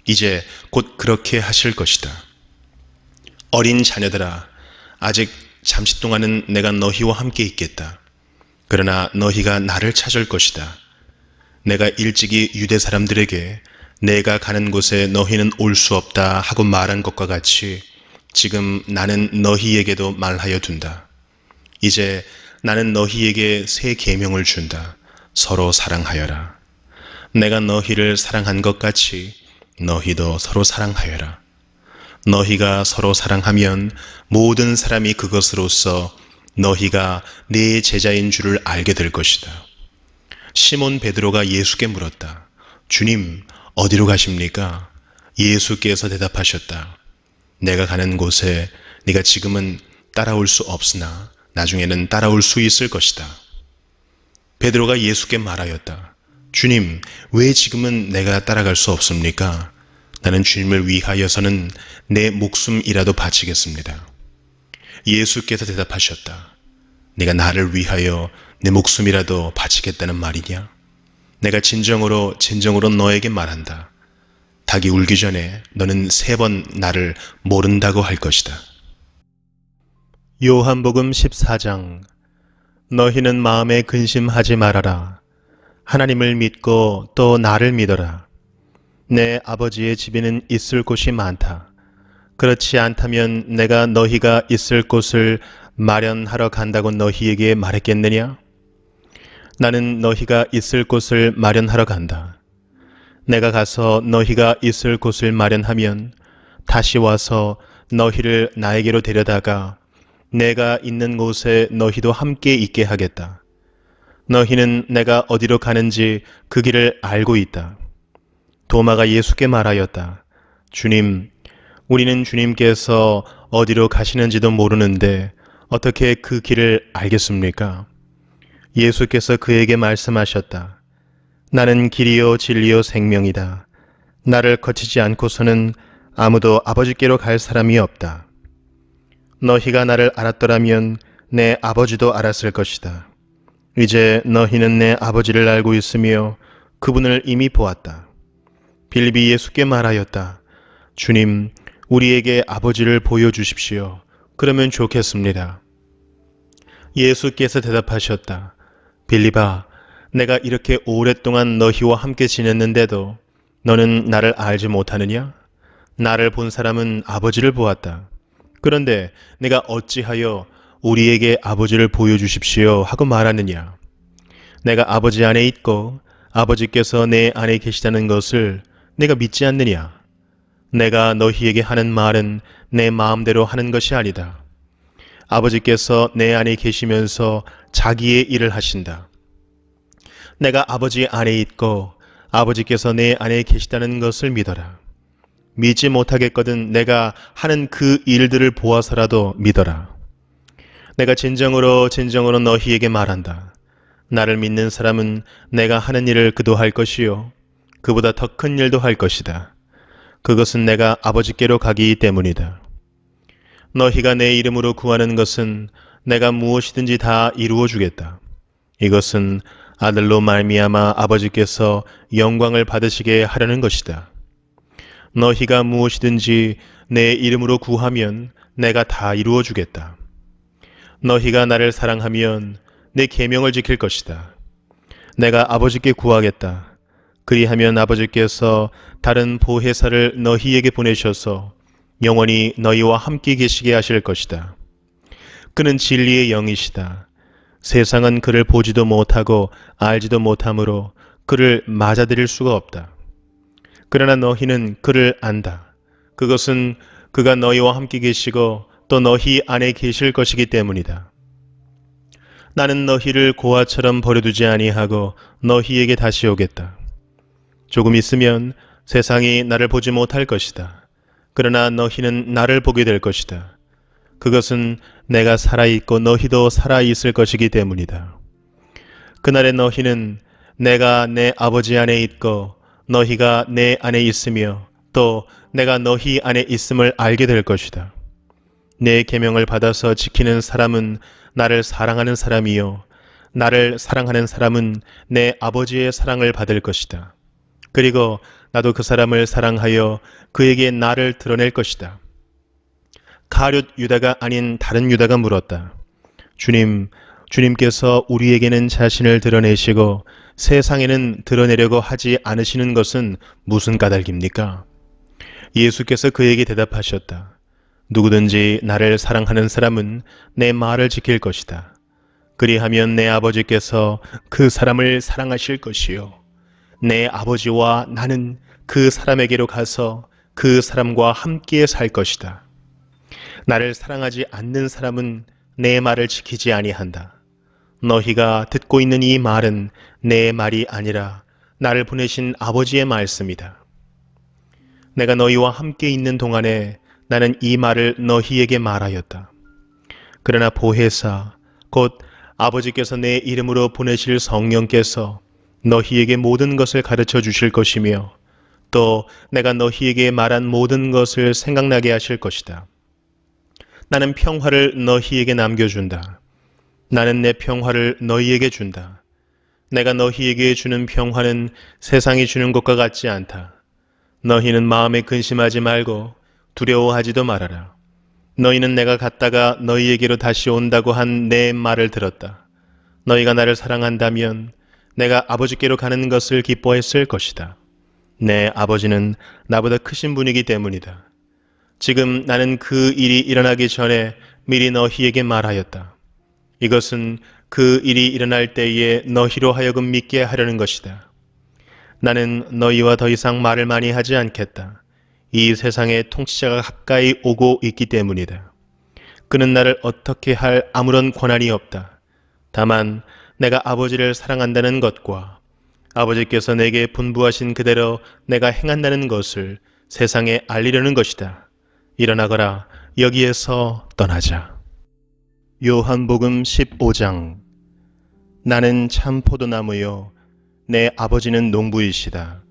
Speaker 1: 이제 곧 그렇게 하실 것이다. 어린 자녀들아, 아직 잠시 동안은 내가 너희와 함께 있겠다. 그러나 너희가 나를 찾을 것이다. 내가 일찍이 유대 사람들에게 내가 가는 곳에 너희는 올 수 없다 하고 말한 것과 같이 지금 나는 너희에게도 말하여 둔다. 이제 나는 너희에게 새 계명을 준다. 서로 사랑하여라. 내가 너희를 사랑한 것 같이 너희도 서로 사랑하여라. 너희가 서로 사랑하면 모든 사람이 그것으로써 너희가 내 제자인 줄을 알게 될 것이다. 시몬 베드로가 예수께 물었다. 주님, 어디로 가십니까? 예수께서 대답하셨다. 내가 가는 곳에 네가 지금은 따라올 수 없으나 나중에는 따라올 수 있을 것이다. 베드로가 예수께 말하였다. 주님, 왜 지금은 내가 따라갈 수 없습니까? 나는 주님을 위하여서는 내 목숨이라도 바치겠습니다. 예수께서 대답하셨다. 네가 나를 위하여 내 목숨이라도 바치겠다는 말이냐? 내가 진정으로 너에게 말한다. 닭이 울기 전에 너는 3번 나를 모른다고 할 것이다. 요한복음 14장. 너희는 마음에 근심하지 말아라. 하나님을 믿고 또 나를 믿어라. 내 아버지의 집에는 있을 곳이 많다. 그렇지 않다면 내가 너희가 있을 곳을 마련하러 간다고 너희에게 말했겠느냐? 나는 너희가 있을 곳을 마련하러 간다. 내가 가서 너희가 있을 곳을 마련하면 다시 와서 너희를 나에게로 데려다가 내가 있는 곳에 너희도 함께 있게 하겠다. 너희는 내가 어디로 가는지 그 길을 알고 있다. 도마가 예수께 말하였다. 주님, 우리는 주님께서 어디로 가시는지도 모르는데 어떻게 그 길을 알겠습니까? 예수께서 그에게 말씀하셨다. 나는 길이요 진리요 생명이다. 나를 거치지 않고서는 아무도 아버지께로 갈 사람이 없다. 너희가 나를 알았더라면 내 아버지도 알았을 것이다. 이제 너희는 내 아버지를 알고 있으며 그분을 이미 보았다. 빌립이 예수께 말하였다. 주님, 우리에게 아버지를 보여주십시오. 그러면 좋겠습니다. 예수께서 대답하셨다. 빌립아, 내가 이렇게 오랫동안 너희와 함께 지냈는데도 너는 나를 알지 못하느냐? 나를 본 사람은 아버지를 보았다. 그런데 내가 어찌하여 우리에게 아버지를 보여주십시오 하고 말하느냐? 내가 아버지 안에 있고 아버지께서 내 안에 계시다는 것을 내가 믿지 않느냐? 내가 너희에게 하는 말은 내 마음대로 하는 것이 아니다. 아버지께서 내 안에 계시면서 자기의 일을 하신다. 내가 아버지 안에 있고 아버지께서 내 안에 계시다는 것을 믿어라. 믿지 못하겠거든 내가 하는 그 일들을 보아서라도 믿어라. 내가 진정으로 진정으로 너희에게 말한다. 나를 믿는 사람은 내가 하는 일을 그도 할 것이요 그보다 더 큰 일도 할 것이다. 그것은 내가 아버지께로 가기 때문이다. 너희가 내 이름으로 구하는 것은 내가 무엇이든지 다 이루어 주겠다. 이것은 아들로 말미암아 아버지께서 영광을 받으시게 하려는 것이다. 너희가 무엇이든지 내 이름으로 구하면 내가 다 이루어 주겠다. 너희가 나를 사랑하면 내 계명을 지킬 것이다. 내가 아버지께 구하겠다. 그리하면 아버지께서 다른 보혜사를 너희에게 보내셔서 영원히 너희와 함께 계시게 하실 것이다. 그는 진리의 영이시다. 세상은 그를 보지도 못하고 알지도 못하므로 그를 맞아들일 수가 없다. 그러나 너희는 그를 안다. 그것은 그가 너희와 함께 계시고 또 너희 안에 계실 것이기 때문이다. 나는 너희를 고아처럼 버려두지 아니하고 너희에게 다시 오겠다. 조금 있으면 세상이 나를 보지 못할 것이다. 그러나 너희는 나를 보게 될 것이다. 그것은 내가 살아있고 너희도 살아있을 것이기 때문이다. 그날에 너희는 내가 내 아버지 안에 있고 너희가 내 안에 있으며 또 내가 너희 안에 있음을 알게 될 것이다. 내 계명을 받아서 지키는 사람은 나를 사랑하는 사람이요 나를 사랑하는 사람은 내 아버지의 사랑을 받을 것이다. 그리고 나도 그 사람을 사랑하여 그에게 나를 드러낼 것이다. 가룟 유다가 아닌 다른 유다가 물었다. 주님께서 우리에게는 자신을 드러내시고 세상에는 드러내려고 하지 않으시는 것은 무슨 까닭입니까? 예수께서 그에게 대답하셨다. 누구든지 나를 사랑하는 사람은 내 말을 지킬 것이다. 그리하면 내 아버지께서 그 사람을 사랑하실 것이요. 내 아버지와 나는 그 사람에게로 가서 그 사람과 함께 살 것이다. 나를 사랑하지 않는 사람은 내 말을 지키지 아니한다. 너희가 듣고 있는 이 말은 내 말이 아니라 나를 보내신 아버지의 말씀이다. 내가 너희와 함께 있는 동안에 나는 이 말을 너희에게 말하였다. 그러나 보혜사, 곧 아버지께서 내 이름으로 보내실 성령께서 너희에게 모든 것을 가르쳐 주실 것이며 또 내가 너희에게 말한 모든 것을 생각나게 하실 것이다. 나는 평화를 너희에게 남겨준다. 나는 내 평화를 너희에게 준다. 내가 너희에게 주는 평화는 세상이 주는 것과 같지 않다. 너희는 마음에 근심하지 말고 두려워하지도 말아라. 너희는 내가 갔다가 너희에게로 다시 온다고 한 내 말을 들었다. 너희가 나를 사랑한다면 내가 아버지께로 가는 것을 기뻐했을 것이다. 내 아버지는 나보다 크신 분이기 때문이다. 지금 나는 그 일이 일어나기 전에 미리 너희에게 말하였다. 이것은 그 일이 일어날 때에 너희로 하여금 믿게 하려는 것이다. 나는 너희와 더 이상 말을 많이 하지 않겠다. 이 세상의 통치자가 가까이 오고 있기 때문이다. 그는 나를 어떻게 할 아무런 권한이 없다. 다만 내가 아버지를 사랑한다는 것과 아버지께서 내게 분부하신 그대로 내가 행한다는 것을 세상에 알리려는 것이다. 일어나거라. 여기에서 떠나자. 요한복음 15장. 나는 참 포도나무요 내 아버지는 농부이시다.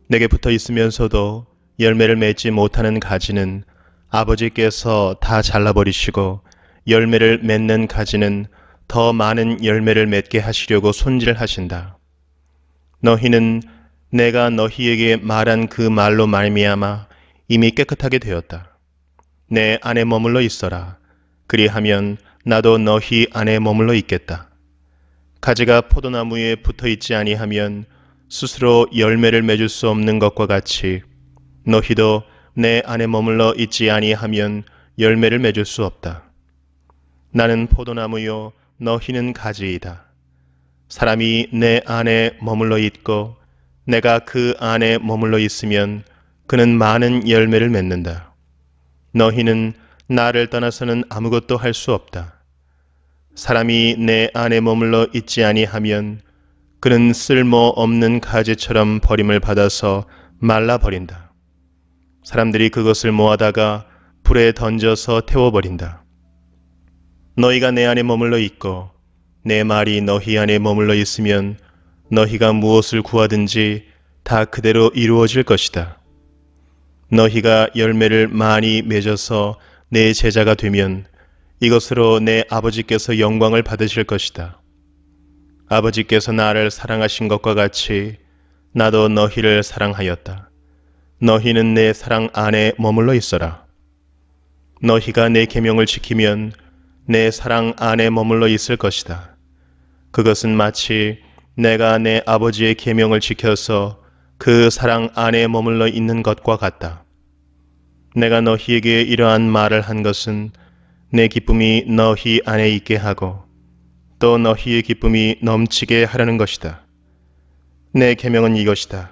Speaker 1: 내게 붙어 있으면서도 열매를 맺지 못하는 가지는 아버지께서 다 잘라버리시고 열매를 맺는 가지는 더 많은 열매를 맺게 하시려고 손질하신다. 너희는 내가 너희에게 말한 그 말로 말미암아 이미 깨끗하게 되었다. 내 안에 머물러 있어라. 그리하면 나도 너희 안에 머물러 있겠다. 가지가 포도나무에 붙어 있지 아니하면 스스로 열매를 맺을 수 없는 것과 같이 너희도 내 안에 머물러 있지 아니하면 열매를 맺을 수 없다. 나는 포도나무요 너희는 가지이다. 사람이 내 안에 머물러 있고 내가 그 안에 머물러 있으면 그는 많은 열매를 맺는다. 너희는 나를 떠나서는 아무것도 할 수 없다. 사람이 내 안에 머물러 있지 아니하면 그는 쓸모없는 가지처럼 버림을 받아서 말라버린다. 사람들이 그것을 모아다가 불에 던져서 태워버린다. 너희가 내 안에 머물러 있고 내 말이 너희 안에 머물러 있으면 너희가 무엇을 구하든지 다 그대로 이루어질 것이다. 너희가 열매를 많이 맺어서 내 제자가 되면 이것으로 내 아버지께서 영광을 받으실 것이다. 아버지께서 나를 사랑하신 것과 같이 나도 너희를 사랑하였다. 너희는 내 사랑 안에 머물러 있어라. 너희가 내 계명을 지키면 내 사랑 안에 머물러 있을 것이다. 그것은 마치 내가 내 아버지의 계명을 지켜서 그 사랑 안에 머물러 있는 것과 같다. 내가 너희에게 이러한 말을 한 것은 내 기쁨이 너희 안에 있게 하고 또 너희의 기쁨이 넘치게 하려는 것이다. 내 계명은 이것이다.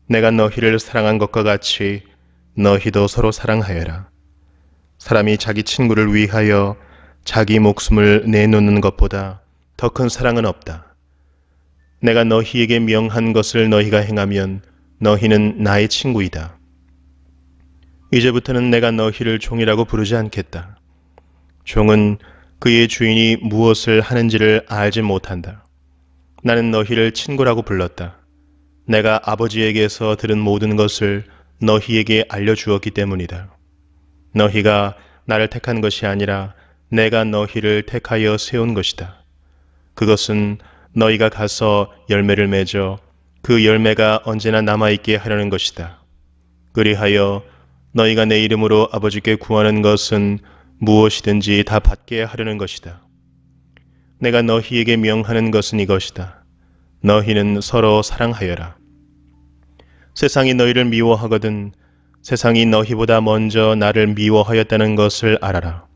Speaker 1: 내가 너희를 사랑한 것과 같이 너희도 서로 사랑하여라. 사람이 자기 친구를 위하여 자기 목숨을 내놓는 것보다 더 큰 사랑은 없다. 내가 너희에게 명한 것을 너희가 행하면 너희는 나의 친구이다. 이제부터는 내가 너희를 종이라고 부르지 않겠다. 종은 그의 주인이 무엇을 하는지를 알지 못한다. 나는 너희를 친구라고 불렀다. 내가 아버지에게서 들은 모든 것을 너희에게 알려주었기 때문이다. 너희가 나를 택한 것이 아니라 내가 너희를 택하여 세운 것이다. 그것은 너희가 가서 열매를 맺어 그 열매가 언제나 남아있게 하려는 것이다. 그리하여 너희가 내 이름으로 아버지께 구하는 것은 무엇이든지 다 받게 하려는 것이다. 내가 너희에게 명하는 것은 이것이다. 너희는 서로 사랑하여라. 세상이 너희를 미워하거든 세상이 너희보다 먼저 나를 미워하였다는 것을 알아라.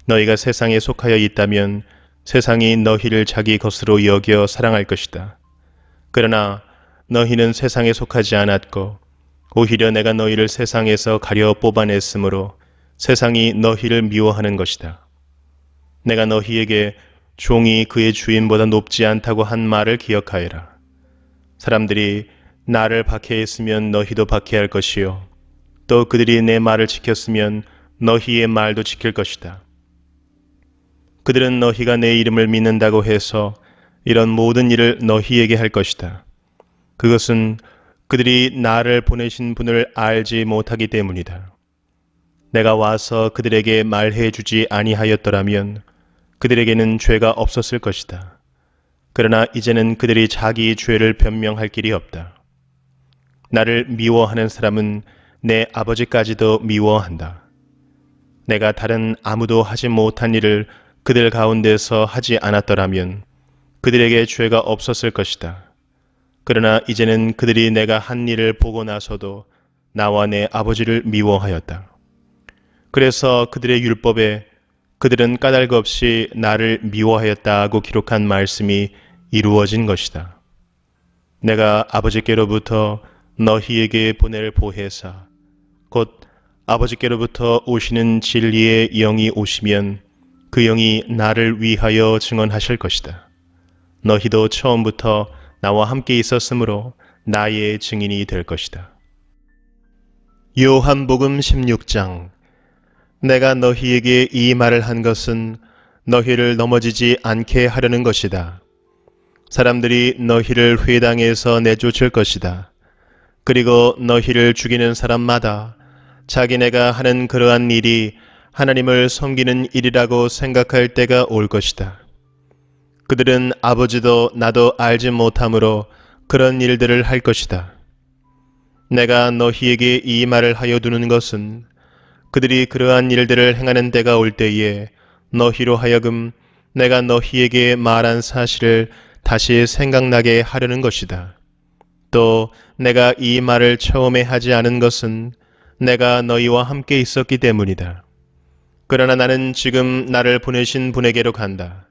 Speaker 1: 너희가 세상에 속하여 있다면 세상이 너희를 자기 것으로 여겨 사랑할 것이다. 그러나 너희는 세상에 속하지 않았고 오히려 내가 너희를 세상에서 가려 뽑아냈으므로 세상이 너희를 미워하는 것이다. 내가 너희에게 종이 그의 주인보다 높지 않다고 한 말을 기억하여라. 사람들이 나를 박해했으면 너희도 박해할 것이요 또 그들이 내 말을 지켰으면 너희의 말도 지킬 것이다. 그들은 너희가 내 이름을 믿는다고 해서 이런 모든 일을 너희에게 할 것이다. 그것은 그들이 나를 보내신 분을 알지 못하기 때문이다. 내가 와서 그들에게 말해주지 아니하였더라면 그들에게는 죄가 없었을 것이다. 그러나 이제는 그들이 자기 죄를 변명할 길이 없다. 나를 미워하는 사람은 내 아버지까지도 미워한다. 내가 다른 아무도 하지 못한 일을 그들 가운데서 하지 않았더라면 그들에게 죄가 없었을 것이다. 그러나 이제는 그들이 내가 한 일을 보고 나서도 나와 내 아버지를 미워하였다. 그래서 그들의 율법에 그들은 까닭 없이 나를 미워하였다고 기록한 말씀이 이루어진 것이다. 내가 아버지께로부터 너희에게 보낼 보혜사 곧 아버지께로부터 오시는 진리의 영이 오시면 그 영이 나를 위하여 증언하실 것이다. 너희도 처음부터 나와 함께 있었으므로 나의 증인이 될 것이다. 요한복음 16장. 내가 너희에게 이 말을 한 것은 너희를 넘어지지 않게 하려는 것이다. 사람들이 너희를 회당에서 내쫓을 것이다. 그리고 너희를 죽이는 사람마다 자기네가 하는 그러한 일이 하나님을 섬기는 일이라고 생각할 때가 올 것이다. 그들은 아버지도 나도 알지 못하므로 그런 일들을 할 것이다. 내가 너희에게 이 말을 하여 두는 것은 그들이 그러한 일들을 행하는 때가 올 때에 너희로 하여금 내가 너희에게 말한 사실을 다시 생각나게 하려는 것이다. 또 내가 이 말을 처음에 하지 않은 것은 내가 너희와 함께 있었기 때문이다. 그러나 나는 지금 나를 보내신 분에게로 간다.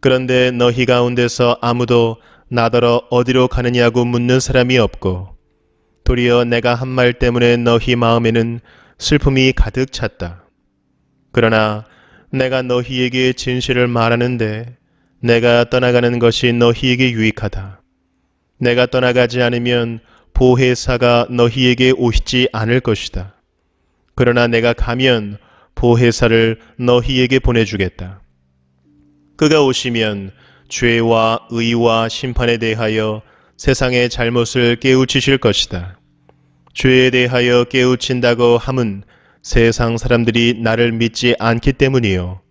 Speaker 1: 그런데 너희 가운데서 아무도 나더러 어디로 가느냐고 묻는 사람이 없고 도리어 내가 한 말 때문에 너희 마음에는 슬픔이 가득 찼다. 그러나 내가 너희에게 진실을 말하는데 내가 떠나가는 것이 너희에게 유익하다. 내가 떠나가지 않으면 보혜사가 너희에게 오시지 않을 것이다. 그러나 내가 가면 보혜사를 너희에게 보내주겠다. 그가 오시면 죄와 의와 심판에 대하여 세상의 잘못을 깨우치실 것이다. 죄에 대하여 깨우친다고 함은 세상 사람들이 나를 믿지 않기 때문이요.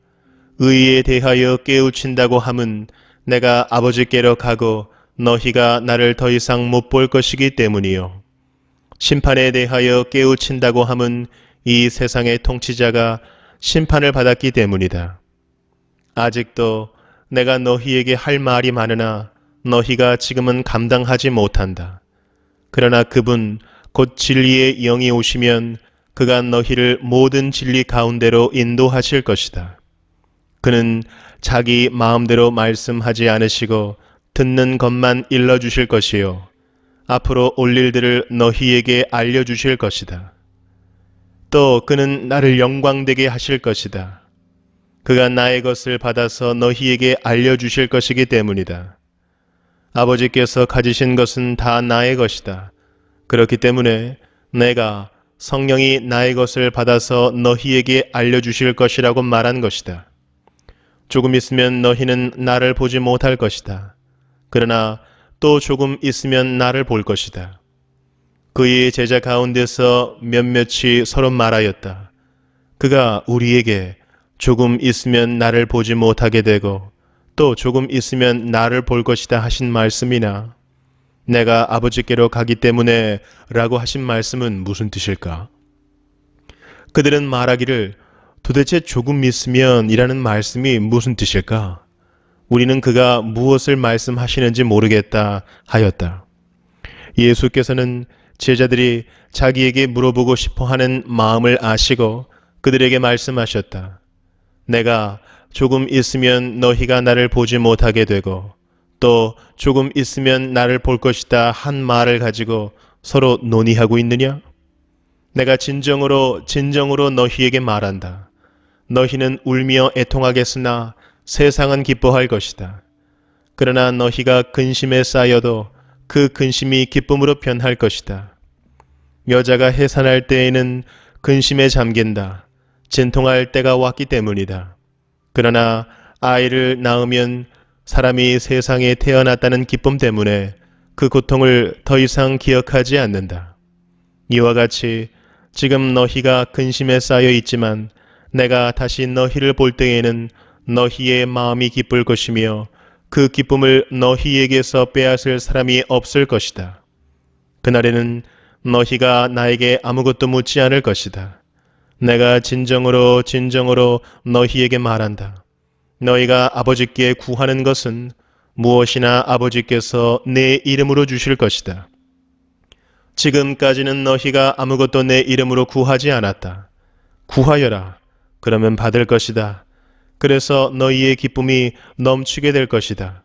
Speaker 1: 의에 대하여 깨우친다고 함은 내가 아버지께로 가고 너희가 나를 더 이상 못 볼 것이기 때문이요. 심판에 대하여 깨우친다고 함은 이 세상의 통치자가 심판을 받았기 때문이다. 아직도 내가 너희에게 할 말이 많으나 너희가 지금은 감당하지 못한다. 그러나 그분 곧 진리의 영이 오시면 그가 너희를 모든 진리 가운데로 인도하실 것이다. 그는 자기 마음대로 말씀하지 않으시고 듣는 것만 일러주실 것이요. 앞으로 올 일들을 너희에게 알려주실 것이다. 또 그는 나를 영광되게 하실 것이다. 그가 나의 것을 받아서 너희에게 알려주실 것이기 때문이다. 아버지께서 가지신 것은 다 나의 것이다. 그렇기 때문에 내가 성령이 나의 것을 받아서 너희에게 알려주실 것이라고 말한 것이다. 조금 있으면 너희는 나를 보지 못할 것이다. 그러나 또 조금 있으면 나를 볼 것이다. 그의 제자 가운데서 몇몇이 서로 말하였다. 그가 우리에게 조금 있으면 나를 보지 못하게 되고 또 조금 있으면 나를 볼 것이다 하신 말씀이나 내가 아버지께로 가기 때문에 라고 하신 말씀은 무슨 뜻일까? 그들은 말하기를 도대체 조금 있으면 이라는 말씀이 무슨 뜻일까? 우리는 그가 무엇을 말씀하시는지 모르겠다 하였다. 예수께서는 제자들이 자기에게 물어보고 싶어 하는 마음을 아시고 그들에게 말씀하셨다. 내가 조금 있으면 너희가 나를 보지 못하게 되고 또 조금 있으면 나를 볼 것이다 한 말을 가지고 서로 논의하고 있느냐? 내가 진정으로 너희에게 말한다. 너희는 울며 애통하겠으나 세상은 기뻐할 것이다. 그러나 너희가 근심에 쌓여도 그 근심이 기쁨으로 변할 것이다. 여자가 해산할 때에는 근심에 잠긴다. 진통할 때가 왔기 때문이다. 그러나 아이를 낳으면 사람이 세상에 태어났다는 기쁨 때문에 그 고통을 더 이상 기억하지 않는다. 이와 같이 지금 너희가 근심에 쌓여 있지만 내가 다시 너희를 볼 때에는 너희의 마음이 기쁠 것이며 그 기쁨을 너희에게서 빼앗을 사람이 없을 것이다. 그날에는 너희가 나에게 아무것도 묻지 않을 것이다. 내가 진정으로 너희에게 말한다. 너희가 아버지께 구하는 것은 무엇이나 아버지께서 내 이름으로 주실 것이다. 지금까지는 너희가 아무것도 내 이름으로 구하지 않았다. 구하여라. 그러면 받을 것이다. 그래서 너희의 기쁨이 넘치게 될 것이다.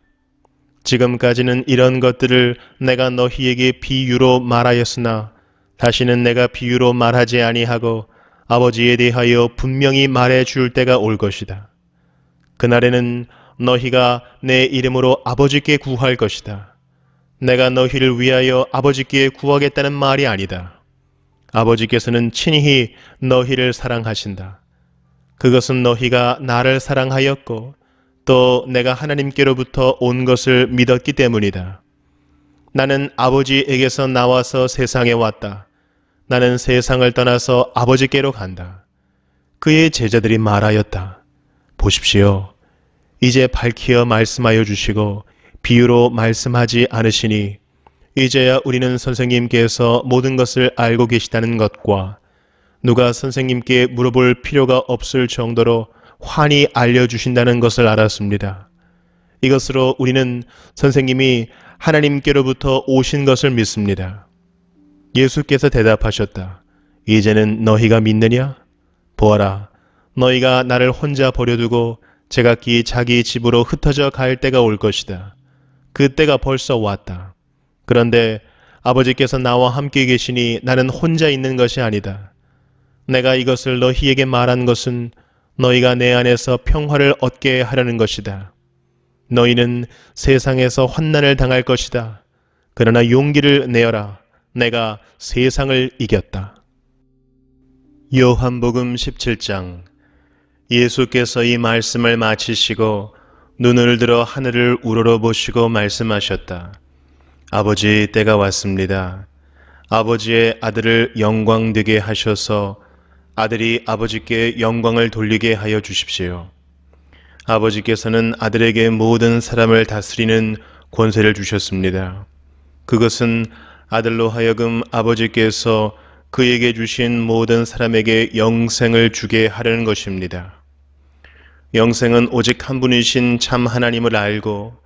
Speaker 1: 지금까지는 이런 것들을 내가 너희에게 비유로 말하였으나 다시는 내가 비유로 말하지 아니하고 아버지에 대하여 분명히 말해 줄 때가 올 것이다. 그날에는 너희가 내 이름으로 아버지께 구할 것이다. 내가 너희를 위하여 아버지께 구하겠다는 말이 아니다. 아버지께서는 친히 너희를 사랑하신다. 그것은 너희가 나를 사랑하였고 또 내가 하나님께로부터 온 것을 믿었기 때문이다. 나는 아버지에게서 나와서 세상에 왔다. 나는 세상을 떠나서 아버지께로 간다. 그의 제자들이 말하였다. 보십시오. 이제 밝히어 말씀하여 주시고 비유로 말씀하지 않으시니 이제야 우리는 선생님께서 모든 것을 알고 계시다는 것과 누가 선생님께 물어볼 필요가 없을 정도로 환히 알려주신다는 것을 알았습니다. 이것으로 우리는 선생님이 하나님께로부터 오신 것을 믿습니다. 예수께서 대답하셨다. 이제는 너희가 믿느냐? 보아라, 너희가 나를 혼자 버려두고 제각기 자기 집으로 흩어져 갈 때가 올 것이다. 그 때가 벌써 왔다. 그런데 아버지께서 나와 함께 계시니 나는 혼자 있는 것이 아니다. 내가 이것을 너희에게 말한 것은 너희가 내 안에서 평화를 얻게 하려는 것이다. 너희는 세상에서 환난을 당할 것이다. 그러나 용기를 내어라. 내가 세상을 이겼다. 요한복음 17장. 예수께서 이 말씀을 마치시고 눈을 들어 하늘을 우러러 보시고 말씀하셨다. 아버지, 때가 왔습니다. 아버지의 아들을 영광되게 하셔서 아들이 아버지께 영광을 돌리게 하여 주십시오. 아버지께서는 아들에게 모든 사람을 다스리는 권세를 주셨습니다. 그것은 아들로 하여금 아버지께서 그에게 주신 모든 사람에게 영생을 주게 하려는 것입니다. 영생은 오직 한 분이신 참 하나님을 알고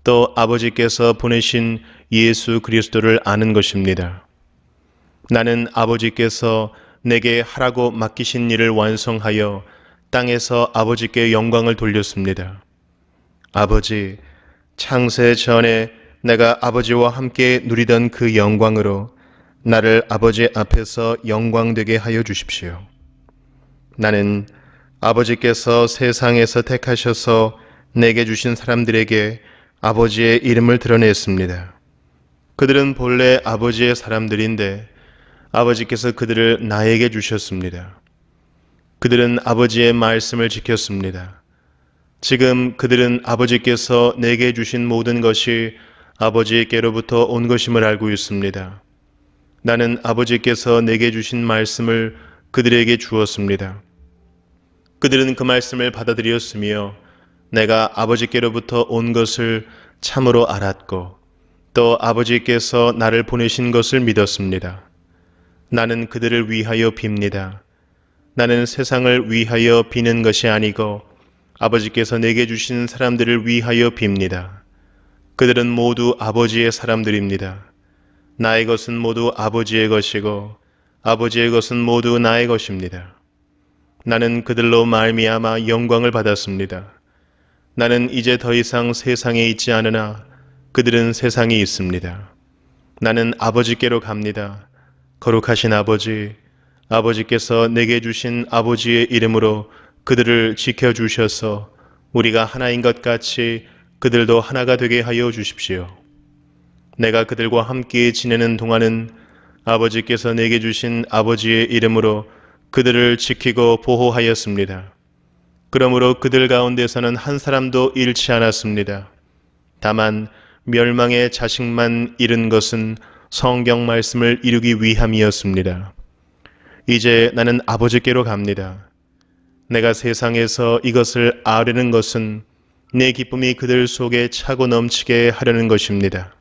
Speaker 1: 또 아버지께서 보내신 예수 그리스도를 아는 것입니다. 나는 아버지께서 내게 하라고 맡기신 일을 완성하여 땅에서 아버지께 영광을 돌렸습니다. 아버지, 창세 전에 내가 아버지와 함께 누리던 그 영광으로 나를 아버지 앞에서 영광되게 하여 주십시오. 나는 아버지께서 세상에서 택하셔서 내게 주신 사람들에게 아버지의 이름을 드러냈습니다. 그들은 본래 아버지의 사람들인데 아버지께서 그들을 나에게 주셨습니다. 그들은 아버지의 말씀을 지켰습니다. 지금 그들은 아버지께서 내게 주신 모든 것이 아버지께로부터 온 것임을 알고 있습니다. 나는 아버지께서 내게 주신 말씀을 그들에게 주었습니다. 그들은 그 말씀을 받아들였으며 내가 아버지께로부터 온 것을 참으로 알았고 또 아버지께서 나를 보내신 것을 믿었습니다. 나는 그들을 위하여 빕니다. 나는 세상을 위하여 비는 것이 아니고 아버지께서 내게 주신 사람들을 위하여 빕니다. 그들은 모두 아버지의 사람들입니다. 나의 것은 모두 아버지의 것이고 아버지의 것은 모두 나의 것입니다. 나는 그들로 말미암아 영광을 받았습니다. 나는 이제 더 이상 세상에 있지 않으나 그들은 세상에 있습니다. 나는 아버지께로 갑니다. 거룩하신 아버지, 아버지께서 내게 주신 아버지의 이름으로 그들을 지켜주셔서 우리가 하나인 것 같이 그들도 하나가 되게 하여 주십시오. 내가 그들과 함께 지내는 동안은 아버지께서 내게 주신 아버지의 이름으로 그들을 지키고 보호하였습니다. 그러므로 그들 가운데서는 한 사람도 잃지 않았습니다. 다만 멸망의 자식만 잃은 것은 성경 말씀을 이루기 위함이었습니다. 이제 나는 아버지께로 갑니다. 내가 세상에서 이것을 아뢰는 것은 내 기쁨이 그들 속에 차고 넘치게 하려는 것입니다.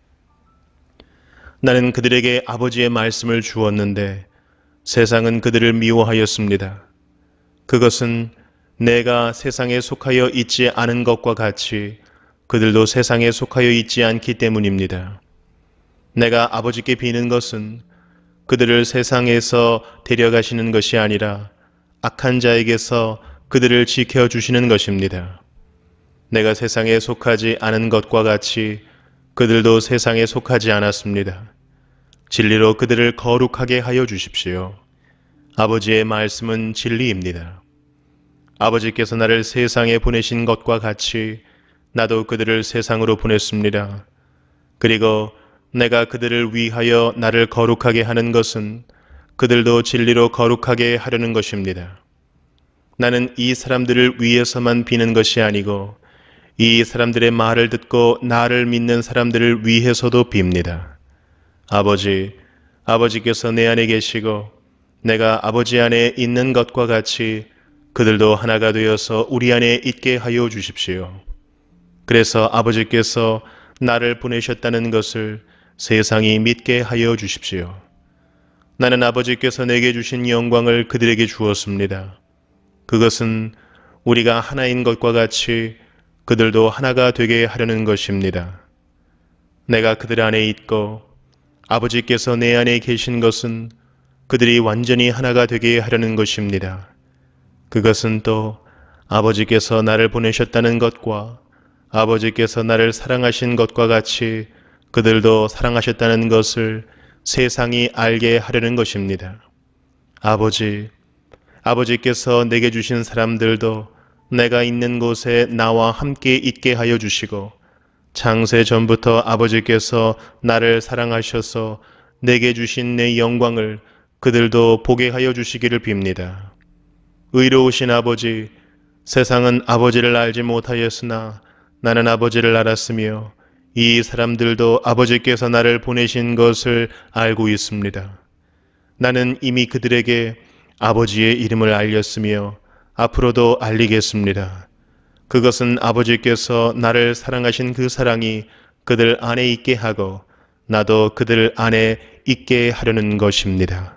Speaker 1: 나는 그들에게 아버지의 말씀을 주었는데 세상은 그들을 미워하였습니다. 그것은 내가 세상에 속하여 있지 않은 것과 같이 그들도 세상에 속하여 있지 않기 때문입니다. 내가 아버지께 비는 것은 그들을 세상에서 데려가시는 것이 아니라 악한 자에게서 그들을 지켜주시는 것입니다. 내가 세상에 속하지 않은 것과 같이 그들도 세상에 속하지 않았습니다. 진리로 그들을 거룩하게 하여 주십시오. 아버지의 말씀은 진리입니다. 아버지께서 나를 세상에 보내신 것과 같이 나도 그들을 세상으로 보냈습니다. 그리고 내가 그들을 위하여 나를 거룩하게 하는 것은 그들도 진리로 거룩하게 하려는 것입니다. 나는 이 사람들을 위해서만 비는 것이 아니고 이 사람들의 말을 듣고 나를 믿는 사람들을 위해서도 빕니다. 아버지, 아버지께서 내 안에 계시고 내가 아버지 안에 있는 것과 같이 그들도 하나가 되어서 우리 안에 있게 하여 주십시오. 그래서 아버지께서 나를 보내셨다는 것을 세상이 믿게 하여 주십시오. 나는 아버지께서 내게 주신 영광을 그들에게 주었습니다. 그것은 우리가 하나인 것과 같이 그들도 하나가 되게 하려는 것입니다. 내가 그들 안에 있고 아버지께서 내 안에 계신 것은 그들이 완전히 하나가 되게 하려는 것입니다. 그것은 또 아버지께서 나를 보내셨다는 것과 아버지께서 나를 사랑하신 것과 같이 그들도 사랑하셨다는 것을 세상이 알게 하려는 것입니다. 아버지, 아버지께서 내게 주신 사람들도 내가 있는 곳에 나와 함께 있게 하여 주시고 창세 전부터 아버지께서 나를 사랑하셔서 내게 주신 내 영광을 그들도 보게 하여 주시기를 빕니다. 의로우신 아버지, 세상은 아버지를 알지 못하였으나 나는 아버지를 알았으며 이 사람들도 아버지께서 나를 보내신 것을 알고 있습니다. 나는 이미 그들에게 아버지의 이름을 알렸으며 앞으로도 알리겠습니다. 그것은 아버지께서 나를 사랑하신 그 사랑이 그들 안에 있게 하고 나도 그들 안에 있게 하려는 것입니다.